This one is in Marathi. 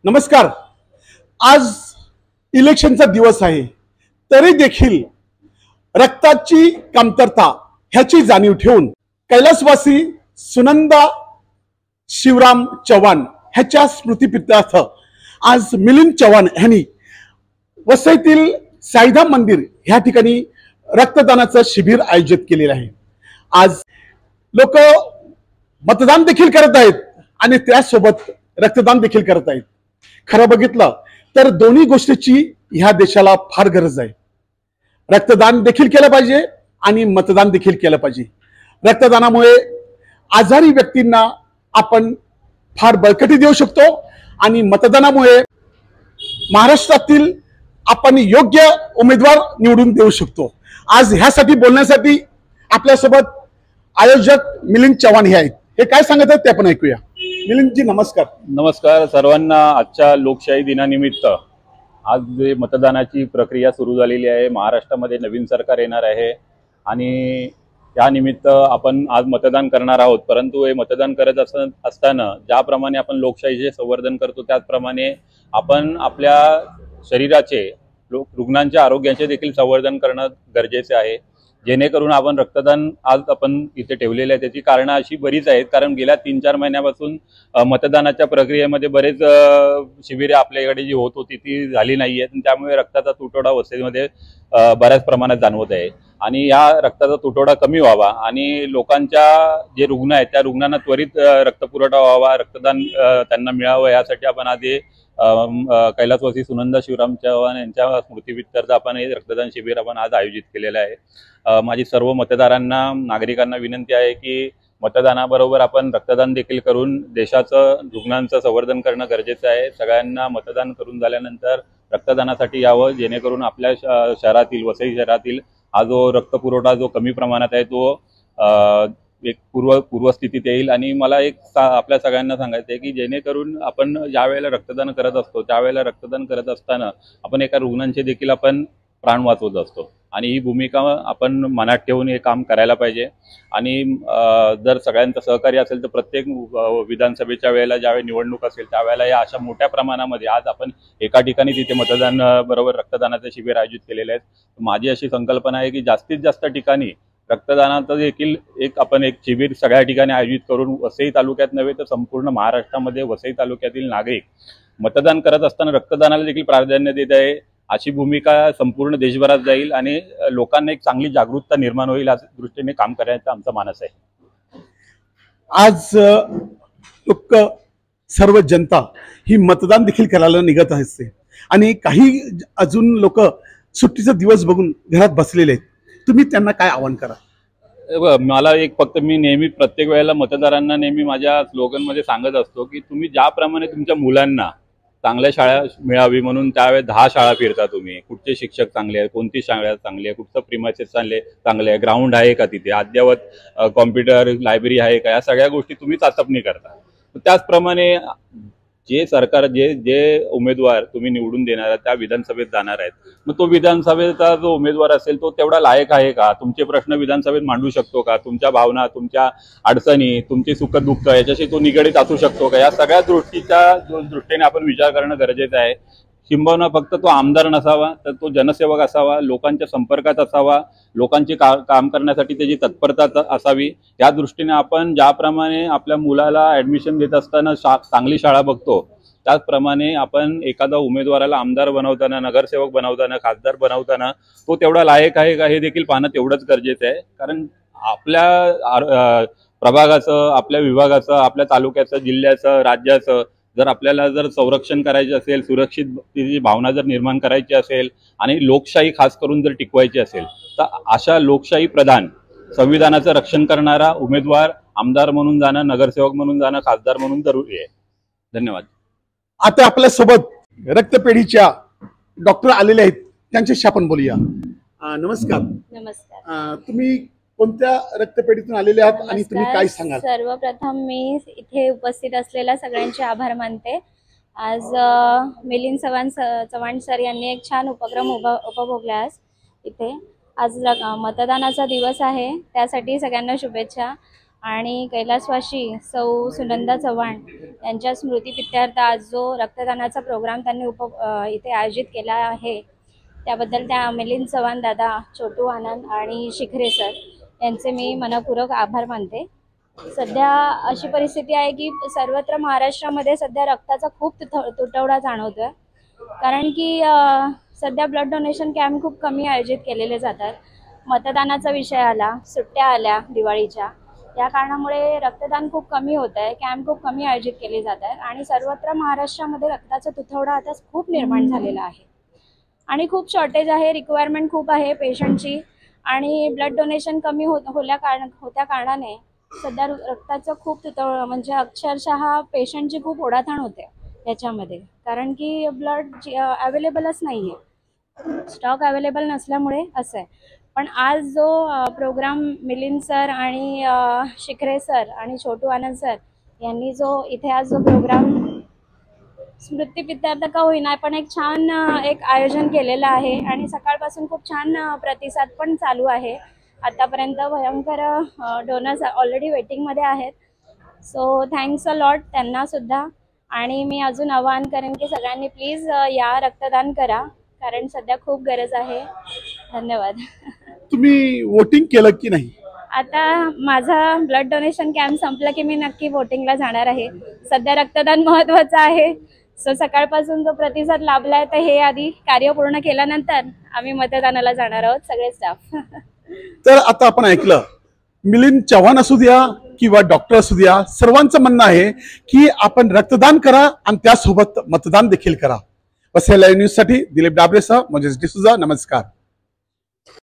नमस्कार। आज इलेक्शनचा दिवस आहे, तरी देखील रक्ताची कमतरता ह्याची जाणीव ठेवून कैलासवासी सुनंदा शिवराम चव्हाण ह्याच्या स्मृतिप्रीत्यर्थ आज मिलिंद चव्हाण यांनी वसईतील साईधाम मंदिर ह्या ठिकाणी रक्तदानाचं शिबिर आयोजित केलेलं आहे। आज लोक मतदान देखील करत आहेत आणि त्यासोबत रक्तदान देखील करत आहेत। खरं बघितलं तर दोन्ही गोष्टीची ह्या देशाला फार गरज आहे। रक्तदान देखील केलं पाहिजे आणि मतदान देखील केलं पाहिजे। रक्तदानामुळे आजारी व्यक्तींना आपण फार बळकटी देऊ शकतो आणि मतदानामुळे महाराष्ट्रातील आपण योग्य उमेदवार निवडून देऊ शकतो। आज ह्यासाठी बोलण्यासाठी आपल्यासोबत आयोजक मिलिंद चव्हाण हे आहेत। हे काय सांगत आहेत ते आपण ऐकूया। मिलिंदजी नमस्कार। नमस्कार सर्वांना। आजच्या लोकशाही दिनानिमित्त आज जे मतदानाची प्रक्रिया सुरू झालेली आहे, महाराष्ट्रामध्ये नवीन सरकार येणार आहे आणि त्यानिमित्त आपण आज मतदान करणार आहोत। परंतु हे मतदान करत असताना ज्याप्रमाणे आपण लोकशाहीचे संवर्धन करतो त्याचप्रमाणे आपण आपल्या शरीराचे रुग्णांच्या आरोग्याचे देखील संवर्धन करणं गरजेचे आहे, जेणेकरून आपण रक्तदान आज आपण इथे ठेवलेले आहे। त्याची कारणं अशी बरीच आहेत, कारण गेल्या 3-4 महिन्यापासून मतदानाच्या प्रक्रियेमध्ये बरेच शिबिरे आपल्याकडे जी होत होती ती झाली नाही आहेत, त्यामुळे रक्ताचा तुटवडा वसईमध्ये बऱ्याच प्रमाणात जाणवत आहे आणि या रक्ताचा तुटवडा कमी व्हावा आणि लोकांच्या जे रुग्ण आहेत त्या रुग्णांना त्वरित रक्तपुरवठा व्हावा, रक्तदान त्यांना मिळावं, यासाठी आपण आज कैलासवासी सुनंदा शिवराम चव्हाण यांच्या स्मृतिप्रीत्यर्थ आपण हे रक्तदान शिबिर आपण आज आयोजित केलेलं आहे। माझी सर्व मतदारांना नागरिकांना विनंती आहे की मतदानाबरोबर आपण रक्तदान देखील करून देशाचं रुग्णांचं संवर्धन करणं गरजेचं आहे। सगळ्यांना मतदान करून झाल्यानंतर रक्तदानासाठी यावं, जेणेकरून आपल्या शहरातील वसई शहरातील हा जो रक्तपुरवठा जो कमी प्रमाणात आहे तो एक पूर्वस्थितीत येईल। आणि मला आपल्या सगळ्यांना सांगायचं आहे की जेणेकरून आपण ज्यावेळेला रक्तदान करत असतो त्यावेळेला रक्तदान करत असताना आपण एका रुग्णांचे देखील आपण प्राण वाचवत असतो आणि ही भूमिका आपण मनात ठेवून हे काम करायला पाहिजे। आणि जर सगळ्यांचं सहकार्य असेल तर प्रत्येक विधानसभेच्या वेळेला ज्यावेळी निवडणूक असेल त्यावेळेला या अशा मोठ्या प्रमाणामध्ये आज आपण एका ठिकाणी तिथे मतदान बरोबर रक्तदानाचे शिबिर आयोजित केलेले आहेत। माझी अशी संकल्पना आहे की जास्तीत जास्त ठिकाणी रक्तदानाचं देखील आपण एक शिबिर सगळ्या ठिकाणी आयोजित करून वसई तालुक्यात नव्हे तर संपूर्ण महाराष्ट्रामध्ये वसई तालुक्यातील नागरिक मतदान करत असताना रक्तदानाला देखील प्राधान्य देत आहे, अशी भूमिका संपूर्ण देशभरात जाईल आणि लोकांना एक चांगली जागरूकता निर्माण होईल या दृष्टीने काम करायचं आमचा मानस आहे। आज लोक सर्व जनता ही मतदान देखील करायला निघत असते आणि काही अजून लोक सुट्टीचा दिवस बघून घरात बसलेले आहेत। तुम्ही त्यांना काय आवाहन करा? मला फक्त मी नेहमी प्रत्येक वेळेला मतदारांना नेहमी माझ्या स्लोगनमध्ये सांगत असतो की तुम्ही ज्याप्रमाणे तुमच्या मुलांना चांगल्या शाळा मिळावी म्हणून त्यावेळेस 10 शाळा फिरता, तुम्ही कुठचे शिक्षक चांगले आहेत, कोणती शाळा चांगली आहे, कुठचं प्रिमायसेस चांगले आहे, ग्राउंड आहे का, तिथे अद्ययावत कॉम्प्युटर लायब्ररी आहे का, या सगळ्या गोष्टी तुम्ही चाचपणी करता। त्याचप्रमाणे जे सरकार जे उमेदवार तुम्ही निवडून देणार आहे त्या विधानसभेत जाणार आहेत, मग तो विधानसभेचा जो उमेदवार असेल तो तेवढा लायक आहे का, तुमचे प्रश्न विधानसभेत मांडू शकतो का, तुमच्या भावना, तुमच्या अडचणी, तुमची सुखदुःख याच्याशी तो निगडीत असू शकतो का, या सगळ्या दृष्टीने आपण विचार करणं गरजेचं आहे। किंबहुना फक्त तो आमदार नसावा तर तो जनसेवक असावा, लोकांच्या संपर्कात असावा, लोकांचे काम करण्यासाठी त्याची तत्परता असावी। या दृष्टीने आपण ज्याप्रमाणे आपल्या मुलाला ऍडमिशन घेत असताना चांगली शाळा बघतो त्याचप्रमाणे आपण एखादा उमेदवाराला आमदार बनवताना, नगरसेवक बनवताना, खासदार बनवताना तो तेवढा लायक आहे का हे देखील पाहणं तेवढंच गरजेचं आहे। कारण आपल्या प्रभागाचं, आपल्या विभागाचं, आपल्या तालुक्याचं, जिल्ह्याचं, राज्याचं जर आपल्याला संरक्षण करायचे असेल, सुरक्षिततेची भावना जर निर्माण करायची असेल आणि लोकशाही खास करून जर टिकवायची असेल तर अशा लोकशाही प्रधान संविधानाचं रक्षण करणारा उमेदवार आमदार म्हणून जाणं, नगरसेवक म्हणून जाणं, खासदार म्हणून जरुरी आहे। धन्यवाद। आता आपल्या सोबत रक्तपेढीच्या डॉक्टर आलेले आहेत, त्यांच्याशी आपण बोलूया। नमस्कार। नमस्कार। तुम्ही कोणत्या रक्तपेढीतून आलेले आहात आणि तुम्ही काय सांगाल? सर्वप्रथम मी इथे उपस्थित असलेल्या सगळ्यांचे आभार मानते। आज मिलिंद चव्हाण सर यांनी एक छान उपक्रम उपभोगला इथे। आज मतदानाचा दिवस आहे, त्यासाठी सगळ्यांना शुभेच्छा। आणि कैलासवासी सौ सुनंदा चव्हाण यांच्या स्मृतिप्रित्यर्थ आज जो रक्तदानाचा प्रोग्राम त्यांनी इथे आयोजित केला आहे त्याबद्दल त्या मिलिंद चव्हाण दादा, छोटू आनंद आणि शिखरे सर यांचे मी मनपूर्वक आभार मानते. सध्या अशी परिस्थिती आहे की सर्वत्र महाराष्ट्रामध्ये सध्या रक्ताचा खूप तुटवडा जाणवतोय. कारण की सध्या ब्लड डोनेशन कॅम्प खूप कमी आयोजित केलेले जातात. मतदानाचा विषय आला, सुट्ट्या आल्या दिवाळीच्या, या कारणामुळे रक्तदान खूप कमी होत आहे, कॅम्प खूप कमी आयोजित केले जात आहेत आणि सर्वत्र महाराष्ट्रामध्ये रक्ताचा तुटवडा आता खूप निर्माण झालेला आहे आणि खूप शॉर्टेज आहे, रिक्वायरमेंट खूप आहे पेशंटची आणि ब्लड डोनेशन कमी होत्या कारणाने सध्या रक्ताचं खूप म्हणजे अक्षरशः पेशंटची खूप ओढाताण होते याच्यामध्ये. कारण की ब्लड अवेलेबलच नाही आहे, स्टॉक अवेलेबल नसल्यामुळे असं आहे. पण आज जो प्रोग्राम मिलिंद सर आणि शिखरे सर आणि छोटू आनंद सर यांनी जो इथे आज जो प्रोग्राम स्मृतिप्रित्यर्थ का होईना पण एक छान एक आयोजन केलेलं आहे आणि सकाळपासून खूप छान प्रतिसाद पण चालू आहे. आतापर्यंत भयंकर डोनर्स ऑलरेडी वेटिंगमध्ये आहेत. सो थँक्स अ लॉट त्यांना सुद्धा. आणि मी अजून आवाहन करेन की सगळ्यांनी प्लीज या रक्तदान करा, कारण सध्या खूप गरज आहे. धन्यवाद. तुम्ही वोटिंग केलं की नाही? आता माझा ब्लड डोनेशन कॅम्प संपला की मी नक्की वोटिंगला जाणार आहे. सध्या रक्तदान महत्त्वाचं आहे. सो सकाळपासून जो प्रतिसाद लाभलाय तर हे आधी कार्य पूर्ण केल्यानंतर आम्ही मतदानाला जाणार आहोत सगळे स्टाफ. तर आता आपण ऐकलं, मिलिंद चव्हाण असू द्या किंवा डॉक्टर असू द्या, सर्वांचं म्हणणं आहे की आपण रक्तदान करा आणि त्यासोबत मतदान देखील करा. वसई लाईव्ह न्यूज साठी दिलीप डाबरेसह म्हणजे डिसूजा. नमस्कार.